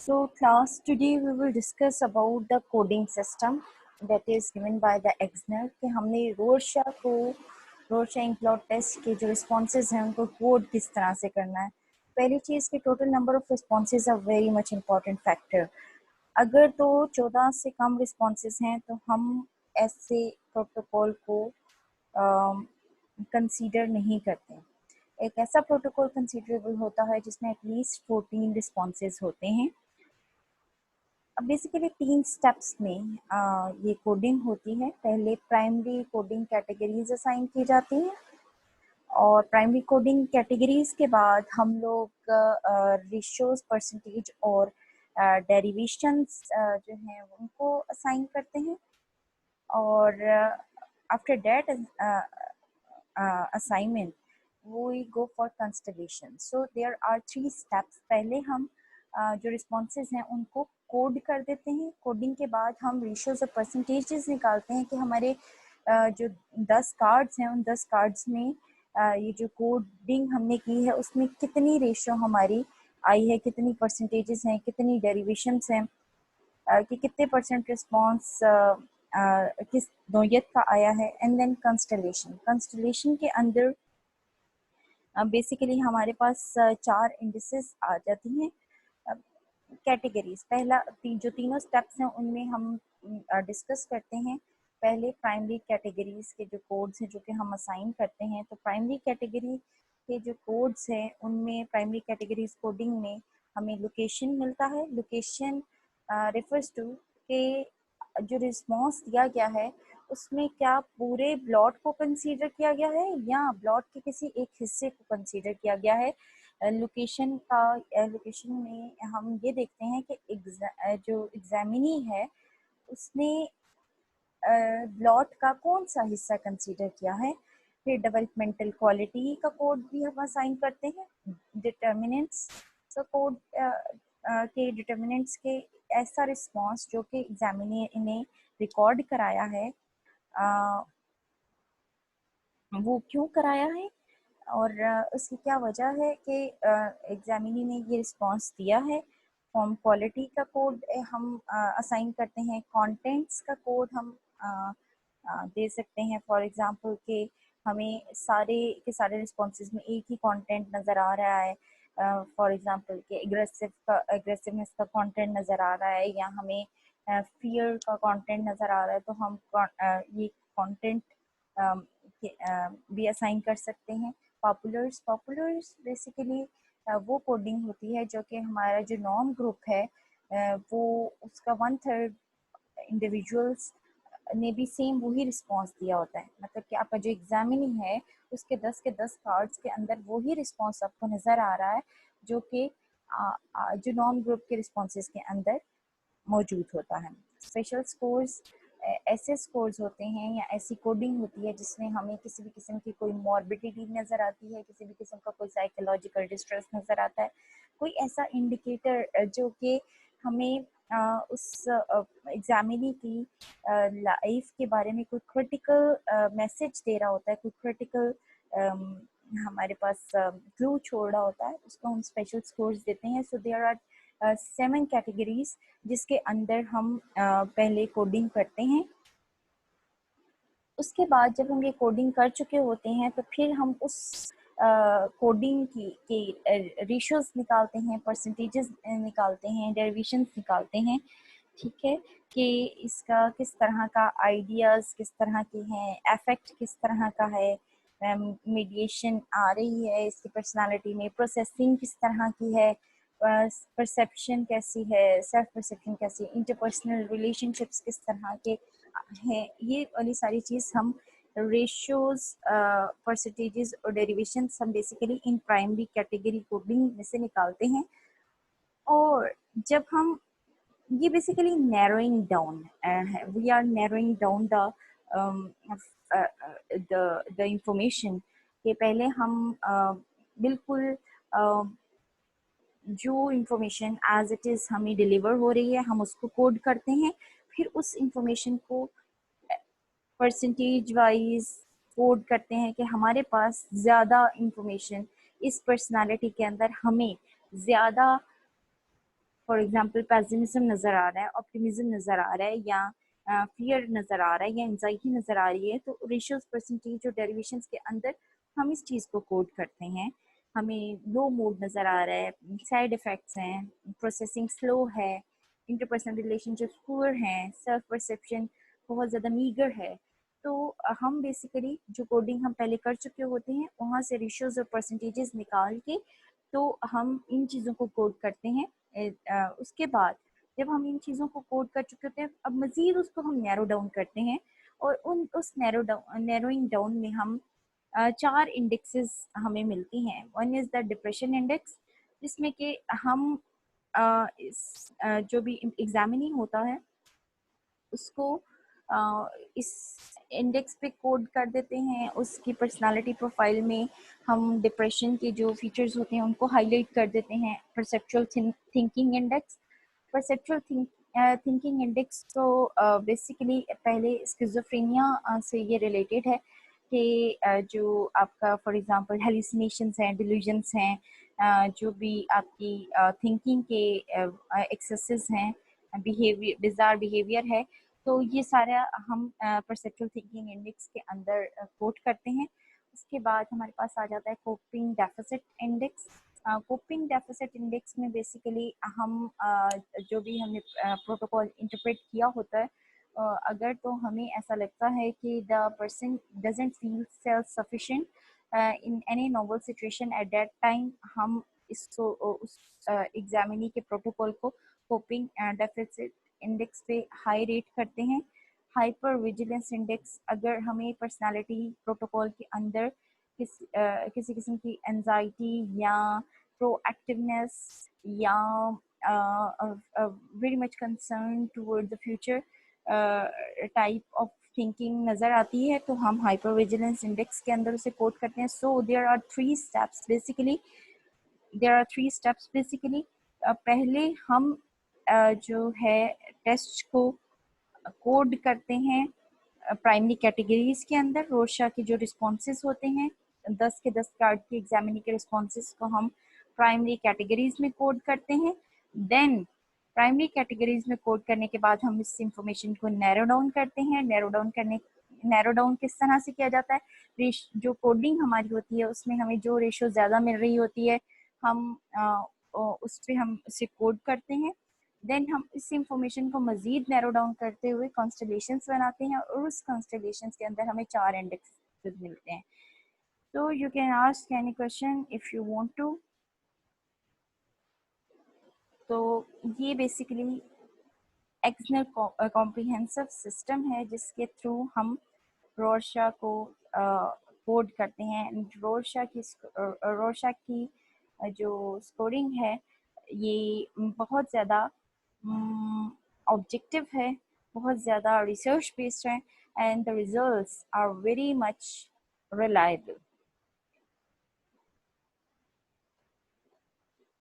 So class, today we will discuss about the coding system that is given by the Exner कि हमने रोर्शा इंक्लॉड test के जो responses हैं उनको कोड किस तरह से करना है। पहली चीज़ कि total number of responses are very much important factor. अगर तो 14 से कम रिस्पॉन्सेज हैं तो हम ऐसे प्रोटोकॉल को कंसीडर नहीं करते। एक ऐसा प्रोटोकॉल कंसीडरेबल होता है जिसमें एटलीस्ट 14 रिस्पॉन्सेज होते हैं। अब बेसिकली 3 स्टेप्स में ये कोडिंग होती है। पहले प्राइमरी कोडिंग कैटेगरीज असाइन की जाती हैं और प्राइमरी कोडिंग कैटेगरीज के बाद हम लोग रेशियोज, परसेंटेज और डेरिवेशंस जो हैं उनको असाइन करते हैं और after that assignment we go for constellation. So there are 3 steps. पहले हम जो रिस्पॉन्सेज हैं उनको कोड कर देते हैं। कोडिंग के बाद हम रेशियोज और परसेंटेजेस निकालते हैं कि हमारे जो 10 कार्ड्स हैं उन 10 कार्ड्स में ये जो कोडिंग हमने की है उसमें कितनी रेशियो हमारी आई है, कितनी परसेंटेजेस हैं, कितनी डेरिवेशंस हैं, कि कितने परसेंट रिस्पॉन्स किस नौयत का आया है। एंड देन कंस्टलेशन के अंदर बेसिकली हमारे पास 4 इंडिसेस आ जाती हैं कैटेगरीज। पहला जो तीनों स्टेप्स हैं उनमें हम डिस्कस करते हैं। पहले प्राइमरी कैटेगरीज के जो कोड्स हैं जो कि हम असाइन करते हैं, तो प्राइमरी कैटेगरी के जो कोड्स हैं उनमें प्राइमरी कैटेगरीज कोडिंग में हमें लोकेशन मिलता है। लोकेशन रेफर्स टू के जो रिस्पॉन्स दिया गया है उसमें क्या पूरे ब्लॉट को कंसीडर किया गया है या ब्लॉट के किसी एक हिस्से को कंसीडर किया गया है। लोकेशन में हम ये देखते हैं कि जो एग्जामिनी है उसने ब्लॉट का कौन सा हिस्सा कंसीडर किया है। फिर डेवलपमेंटल क्वालिटी का कोड भी हम असाइन करते हैं। डिटर्मिनेंट्स का कोड के डिटर्मिनेंट्स के ऐसा रिस्पॉन्स जो कि एग्जामिनी ने रिकॉर्ड कराया है वो क्यों कराया है और उसकी क्या वजह है कि एग्जामिनी ने ये रिस्पॉन्स दिया है। फॉर्म क्वालिटी का कोड हम असाइन करते हैं। कंटेंट्स का कोड हम दे सकते हैं। फॉर एग्जांपल कि हमें सारे के सारे रिस्पॉन्सेज में एक ही कंटेंट नज़र आ रहा है। फॉर एग्जांपल कि एग्रेसिवनेस का कंटेंट नज़र आ रहा है या हमें फियर का कंटेंट नज़र आ रहा है, तो हम ये कंटेंट भी असाइन कर सकते हैं। पॉपुलर्स बेसिकली वो कोडिंग होती है जो कि हमारा जो नॉर्म ग्रुप है वो उसका 1/3 इंडिविजुअल्स ने भी सेम वही रिस्पॉन्स दिया होता है। मतलब कि आपका जो एग्जामिनी है उसके 10 के 10 कार्ड्स के अंदर वही रिस्पॉन्स आपको नज़र आ रहा है जो कि जो नॉर्म ग्रुप के रिस्पॉन्सेज के अंदर मौजूद होता है। स्पेशल स्कोर्स ऐसे स्कोर्स होते हैं या ऐसी कोडिंग होती है जिसमें हमें किसी भी किस्म की कोई मॉर्बिडिटी नज़र आती है, किसी भी किस्म का कोई साइकोलॉजिकल डिस्ट्रेस नज़र आता है, कोई ऐसा इंडिकेटर जो कि हमें उस एग्जामिनी की लाइफ के बारे में कोई क्रिटिकल मैसेज दे रहा होता है, कोई क्रिटिकल हमारे पास क्लू छोड़ रहा होता है, उसको हम स्पेशल स्कोर्स देते हैं। सो देयर आर 7 कैटेगरीज जिसके अंदर हम पहले कोडिंग करते हैं। उसके बाद जब हम ये कोडिंग कर चुके होते हैं तो फिर हम उस कोडिंग के रेशियोज निकालते हैं, परसेंटेजेस निकालते हैं, डेरिवेशंस निकालते हैं। ठीक है कि इसका किस तरह का आइडियाज़ किस तरह के हैं, इफेक्ट किस तरह का है, मीडिएशन आ रही है इसकी पर्सनालिटी में, प्रोसेसिंग किस तरह की है, परसेप्शन कैसी है, सेल्फ परसेप्शन कैसी है, इंटरपर्सनल रिलेशनशिप्स किस तरह के हैं। ये वाली सारी चीज़ हम रेशियोज, परसेंटेजेस और डेरिवेशंस हम बेसिकली इन प्राइमरी कैटेगरी कोडिंग में से निकालते हैं। और जब हम ये बेसिकली नैरोइंग डाउन है, we are narrowing down the information के पहले हम बिल्कुल जो इंफॉर्मेशन एज इट इज़ हमें डिलीवर हो रही है हम उसको कोड करते हैं। फिर उस इंफॉर्मेशन को परसेंटेज वाइज कोड करते हैं कि हमारे पास ज़्यादा इंफॉर्मेशन इस पर्सनालिटी के अंदर हमें ज़्यादा फॉर एग्जांपल पेसिमिज्म नज़र आ रहा है, ऑप्टिमिज्म नज़र आ रहा है, या फियर नज़र आ रहा है, या एंजाइटी नज़र आ रही है, तो रेशियोज, परसेंटेज और डेरिवेशंस के अंदर हम इस चीज़ को कोड करते हैं। हमें लो मूड नज़र आ रहा है, साइड इफ़ेक्ट्स हैं, प्रोसेसिंग स्लो है, इंटरपर्सनल रिलेशनशिप्स पुअर हैं, सेल्फ परसेप्शन बहुत ज़्यादा मीगर है। तो हम बेसिकली जो कोडिंग हम पहले कर चुके होते हैं वहाँ से रेशियोज और परसेंटेजेस निकाल के तो हम इन चीज़ों को कोड करते हैं। उसके बाद जब हम इन चीज़ों को कोड कर चुके होते हैं, अब मज़ीद उसको हम नैरो डाउन करते हैं, और उस नैरोइंग डाउन में हम 4 इंडेक्सेस हमें मिलती हैं। One is the depression index, जिसमें कि हम जो भी एग्जामिनिंग होता है उसको इस इंडेक्स पे कोड कर देते हैं। उसकी पर्सनालिटी प्रोफाइल में हम डिप्रेशन के जो फीचर्स होते हैं उनको हाईलाइट कर देते हैं। Perceptual thinking index, perceptual thinking index तो बेसिकली पहले स्किज़ोफ्रेनिया से ये रिलेटेड है कि जो आपका फॉर एग्जांपल हेलुसिनेशंस हैं, डिल्यूजन्स हैं, जो भी आपकी थिंकिंग के एक्सेसेस हैं, बिहेवियर, बिजार बिहेवियर है, तो ये सारा हम परसेप्चुअल थिंकिंग इंडेक्स के अंदर कोट करते हैं। उसके बाद हमारे पास आ जाता है coping deficit index. Coping deficit index में बेसिकली हम जो भी हमने प्रोटोकॉल इंटरप्रेट किया होता है, अगर तो हमें ऐसा लगता है कि the person doesn't feel self sufficient in any novel situation at that time, हम इसको उस एग्जामिनी के प्रोटोकॉल को कोपिंग डेफिसिट इंडेक्स पे हाई रेट करते हैं। हाइपर विजिलेंस इंडेक्स, अगर हमें पर्सनालिटी प्रोटोकॉल के अंदर किसी किस्म की एंजाइटी या प्रोएक्टिवनेस या very much concern toward the future type of thinking नज़र आती है, तो हम हाइपर विजिलेंस इंडेक्स के अंदर उसे कोड करते हैं। So there are three steps basically. पहले हम जो है टेस्ट को कोड करते हैं प्राइमरी कैटेगरीज के अंदर। रोशा के जो रिस्पॉन्सेज होते हैं, 10 के 10 कार्ड के एग्जामिनी के रिस्पॉन्सेज को हम प्राइमरी कैटेगरीज में कोड करते हैं। देन प्राइमरी कैटेगरीज में कोड करने के बाद हम इस इंफॉर्मेशन को नैरो डाउन करते हैं। नैरो डाउन किस तरह से किया जाता है? जो कोडिंग हमारी होती है उसमें हमें जो रेशो ज़्यादा मिल रही होती है, हम उस पर हम उसे कोड करते हैं। देन हम इस इंफॉर्मेशन को मज़ीद नैरो डाउन करते हुए कॉन्स्टलेशंस बनाते हैं, और उस कॉन्स्टलेशंस के अंदर हमें 4 इंडेक्स मिलते हैं। तो you can ask any question if you want to. तो ये बेसिकली एक्सनल कॉम्प्रिहेंसिव सिस्टम है जिसके थ्रू हम रोरशा को कोड करते हैं। रोरशा की जो स्कोरिंग है ये बहुत ज़्यादा ऑब्जेक्टिव है, बहुत ज़्यादा रिसर्च बेस्ड है, and the results are very much reliable.